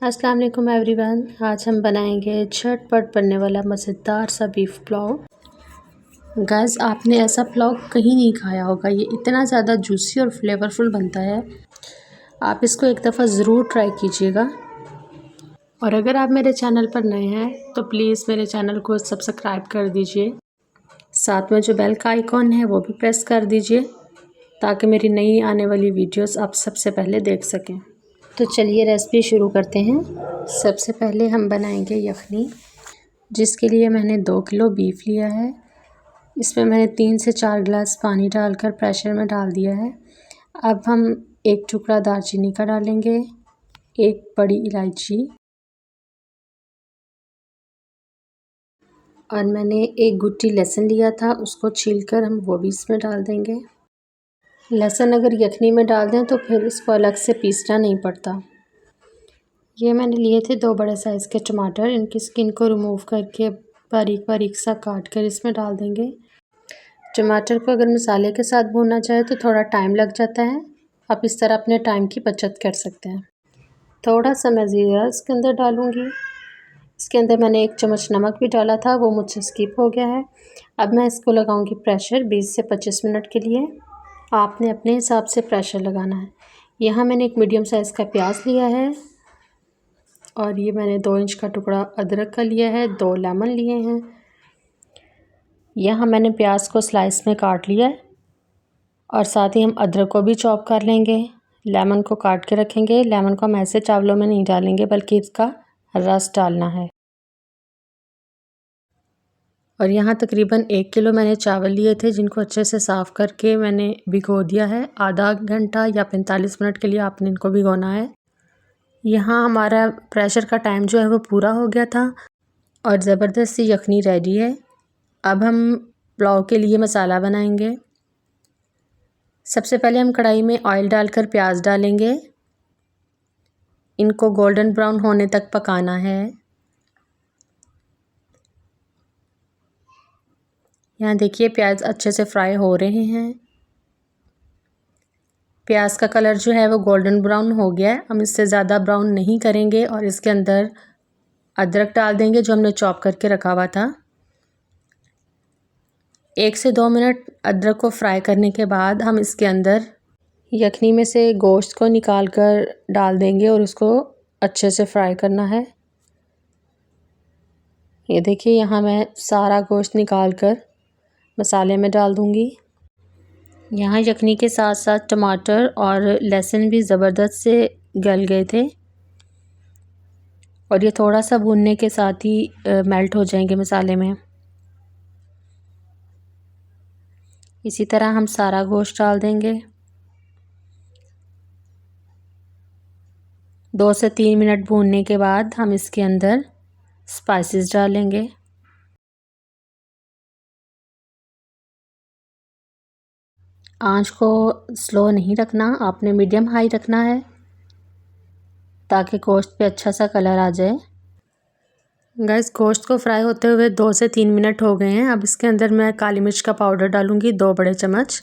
अस्सलाम वालेकुम एवरीवन। आज हम बनाएंगे झटपट बनने वाला मज़ेदार सा बीफ पुलाव। गाइस, आपने ऐसा पुलाव कहीं नहीं खाया होगा। ये इतना ज़्यादा जूसी और फ्लेवरफुल बनता है। आप इसको एक दफ़ा ज़रूर ट्राई कीजिएगा। और अगर आप मेरे चैनल पर नए हैं तो प्लीज़ मेरे चैनल को सब्सक्राइब कर दीजिए। साथ में जो बेल का आइकॉन है वो भी प्रेस कर दीजिए ताकि मेरी नई आने वाली वीडियोस आप सबसे पहले देख सकें। तो चलिए रेसिपी शुरू करते हैं। सबसे पहले हम बनाएंगे यखनी, जिसके लिए मैंने 2 किलो बीफ लिया है। इसमें मैंने 3 से 4 गिलास पानी डालकर प्रेशर में डाल दिया है। अब हम एक टुकड़ा दालचीनी का डालेंगे, एक बड़ी इलायची, और मैंने एक गुट्टी लहसुन लिया था, उसको छीलकर हम वो भी इसमें डाल देंगे। लहसुन अगर यखनी में डाल दें तो फिर इसको अलग से पीसना नहीं पड़ता। ये मैंने लिए थे 2 बड़े साइज़ के टमाटर। इनकी स्किन को रिमूव करके बारीक बारीक सा काट कर इसमें डाल देंगे। टमाटर को अगर मसाले के साथ भूनना चाहे तो थोड़ा टाइम लग जाता है। आप इस तरह अपने टाइम की बचत कर सकते हैं। थोड़ा सा मैं ज़ीरा इसके अंदर डालूँगी। इसके अंदर मैंने 1 चम्मच नमक भी डाला था, वो मुझसे स्किप हो गया है। अब मैं इसको लगाऊंगी प्रेशर 20 से 25 मिनट के लिए। आपने अपने हिसाब से प्रेशर लगाना है। यहाँ मैंने एक मीडियम साइज़ का प्याज लिया है और ये मैंने 2 इंच का टुकड़ा अदरक का लिया है, 2 लेमन लिए हैं। यहाँ मैंने प्याज को स्लाइस में काट लिया है और साथ ही हम अदरक को भी चॉप कर लेंगे। लेमन को काट के रखेंगे। लेमन को हम ऐसे चावलों में नहीं डालेंगे बल्कि इसका रस डालना है। और यहाँ तकरीबन 1 किलो मैंने चावल लिए थे, जिनको अच्छे से साफ़ करके मैंने भिगो दिया है। आधा घंटा या 45 मिनट के लिए आपने इनको भिगोना है। यहाँ हमारा प्रेशर का टाइम जो है वो पूरा हो गया था और ज़बरदस्त सी यखनी रेडी है। अब हम पुलाव के लिए मसाला बनाएंगे। सबसे पहले हम कढ़ाई में ऑयल डालकर प्याज डालेंगे। इनको गोल्डन ब्राउन होने तक पकाना है। यहाँ देखिए प्याज अच्छे से फ्राई हो रहे हैं। प्याज का कलर जो है वो गोल्डन ब्राउन हो गया है। हम इससे ज़्यादा ब्राउन नहीं करेंगे और इसके अंदर अदरक डाल देंगे जो हमने चॉप करके रखा हुआ था। 1 से 2 मिनट अदरक को फ्राई करने के बाद हम इसके अंदर यखनी में से गोश्त को निकाल कर डाल देंगे और उसको अच्छे से फ्राई करना है। ये देखिए यहाँ मैं सारा गोश्त निकाल कर मसाले में डाल दूँगी। यहाँ यखनी के साथ साथ टमाटर और लहसुन भी ज़बरदस्त से गल गए थे और ये थोड़ा सा भूनने के साथ ही मेल्ट हो जाएंगे मसाले में। इसी तरह हम सारा गोश्त डाल देंगे। 2 से 3 मिनट भूनने के बाद हम इसके अंदर स्पाइसेस डालेंगे। आंच को स्लो नहीं रखना, आपने मीडियम हाई रखना है ताकि गोश्त पे अच्छा सा कलर आ जाए। गैस, गोश्त को फ्राई होते हुए 2 से 3 मिनट हो गए हैं। अब इसके अंदर मैं काली मिर्च का पाउडर डालूंगी 2 बड़े चम्मच।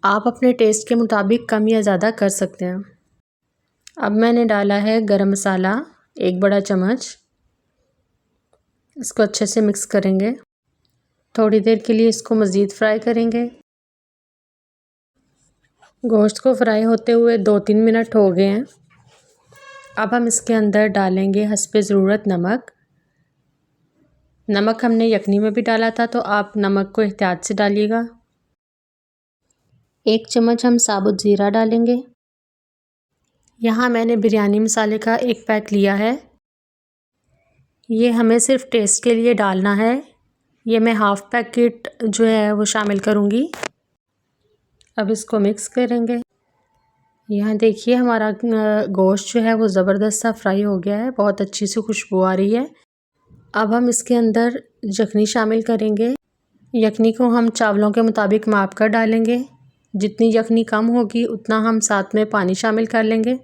आप अपने टेस्ट के मुताबिक कम या ज़्यादा कर सकते हैं। अब मैंने डाला है गरम मसाला 1 बड़ा चम्मच। इसको अच्छे से मिक्स करेंगे। थोड़ी देर के लिए इसको मज़ीद फ्राई करेंगे। गोश्त को फ्राई होते हुए 2-3 मिनट हो गए हैं। अब हम इसके अंदर डालेंगे हस्बे ज़रूरत नमक। नमक हमने यखनी में भी डाला था तो आप नमक को एहतियात से डालिएगा। 1 चम्मच हम साबुत ज़ीरा डालेंगे। यहाँ मैंने बिरयानी मसाले का 1 पैक लिया है। ये हमें सिर्फ टेस्ट के लिए डालना है। ये मैं हाफ़ पैकेट जो है वो शामिल करूँगी। अब इसको मिक्स करेंगे। यहाँ देखिए हमारा गोश्त जो है वो ज़बरदस्त सा फ्राई हो गया है। बहुत अच्छी सी खुशबू आ रही है। अब हम इसके अंदर यखनी शामिल करेंगे। यखनी को हम चावलों के मुताबिक माप कर डालेंगे। जितनी यखनी कम होगी उतना हम साथ में पानी शामिल कर लेंगे।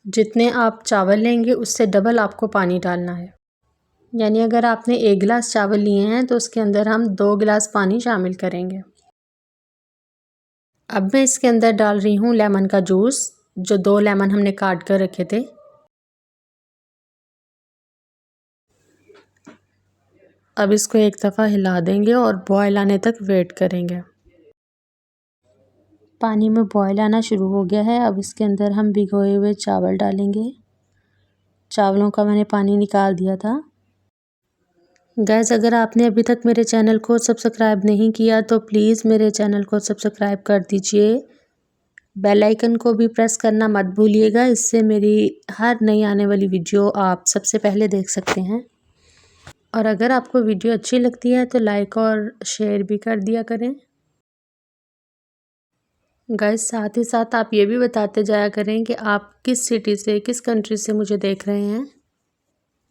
जितने आप चावल लेंगे उससे डबल आपको पानी डालना है। यानी अगर आपने 1 गिलास चावल लिए हैं तो उसके अंदर हम 2 गिलास पानी शामिल करेंगे। अब मैं इसके अंदर डाल रही हूँ लेमन का जूस। जो 2 लेमन हमने काट कर रखे थे। अब इसको एक दफ़ा हिला देंगे और बॉयल आने तक वेट करेंगे। पानी में बॉयल आना शुरू हो गया है। अब इसके अंदर हम भिगोए हुए चावल डालेंगे। चावलों का मैंने पानी निकाल दिया था। गाइस, अगर आपने अभी तक मेरे चैनल को सब्सक्राइब नहीं किया तो प्लीज़ मेरे चैनल को सब्सक्राइब कर दीजिए। बेल आइकन को भी प्रेस करना मत भूलिएगा, इससे मेरी हर नई आने वाली वीडियो आप सबसे पहले देख सकते हैं। और अगर आपको वीडियो अच्छी लगती है तो लाइक और शेयर भी कर दिया करें। गाइस, साथ ही साथ आप ये भी बताते जाया करें कि आप किस सिटी से, किस कंट्री से मुझे देख रहे हैं।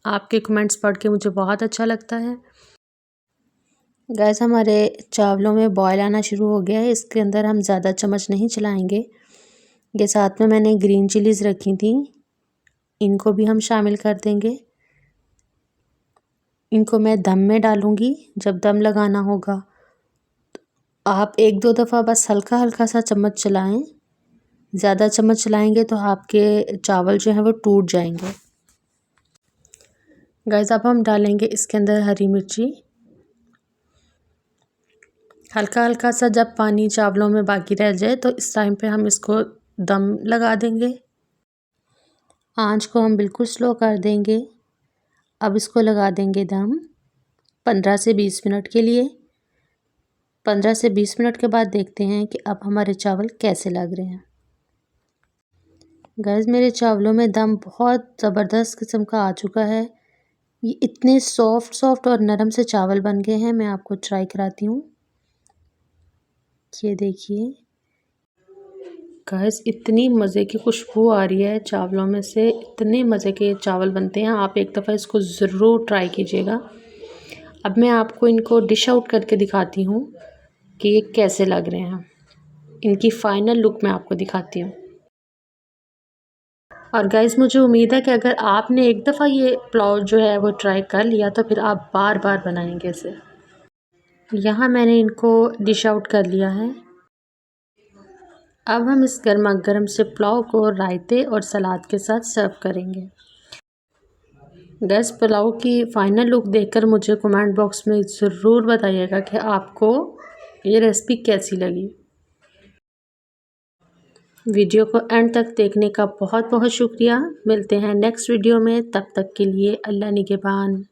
आपके कमेंट्स पढ़ के मुझे बहुत अच्छा लगता है। गाइस, हमारे चावलों में बॉयल आना शुरू हो गया है। इसके अंदर हम ज़्यादा चम्मच नहीं चलाएंगे। ये साथ में मैंने ग्रीन चिलीज़ रखी थी, इनको भी हम शामिल कर देंगे। इनको मैं दम में डालूँगी। जब दम लगाना होगा आप 1-2 दफ़ा बस हल्का हल्का सा चम्मच चलाएं। ज़्यादा चम्मच चलाएंगे तो आपके चावल जो हैं वो टूट जाएंगे। गाइस, अब हम डालेंगे इसके अंदर हरी मिर्ची। हल्का हल्का सा जब पानी चावलों में बाकी रह जाए तो इस टाइम पे हम इसको दम लगा देंगे। आंच को हम बिल्कुल स्लो कर देंगे। अब इसको लगा देंगे दम 15 से 20 मिनट के लिए। 15 से 20 मिनट के बाद देखते हैं कि अब हमारे चावल कैसे लग रहे हैं। गाइस, मेरे चावलों में दम बहुत ज़बरदस्त किस्म का आ चुका है। ये इतने सॉफ्ट और नरम से चावल बन गए हैं। मैं आपको ट्राई कराती हूँ। ये देखिए गाइस, इतनी मज़े की खुशबू आ रही है चावलों में से। इतने मज़े के चावल बनते हैं। आप एक दफ़ा इसको ज़रूर ट्राई कीजिएगा। अब मैं आपको इनको डिश आउट करके दिखाती हूँ कि ये कैसे लग रहे हैं। इनकी फ़ाइनल लुक मैं आपको दिखाती हूँ। और गाइस, मुझे उम्मीद है कि अगर आपने एक दफ़ा ये पुलाव जो है वो ट्राई कर लिया तो फिर आप बार बार बनाएंगे इसे। यहाँ मैंने इनको डिश आउट कर लिया है। अब हम इस गर्मा गर्म से पुलाव को रायते और सलाद के साथ सर्व करेंगे। गाइस, पुलाव की फ़ाइनल लुक देखकर मुझे कमेंट बॉक्स में ज़रूर बताइएगा कि आपको ये रेसिपी कैसी लगी। वीडियो को एंड तक देखने का बहुत बहुत शुक्रिया। मिलते हैं नेक्स्ट वीडियो में, तब तक के लिए अल्लाह निगहबान।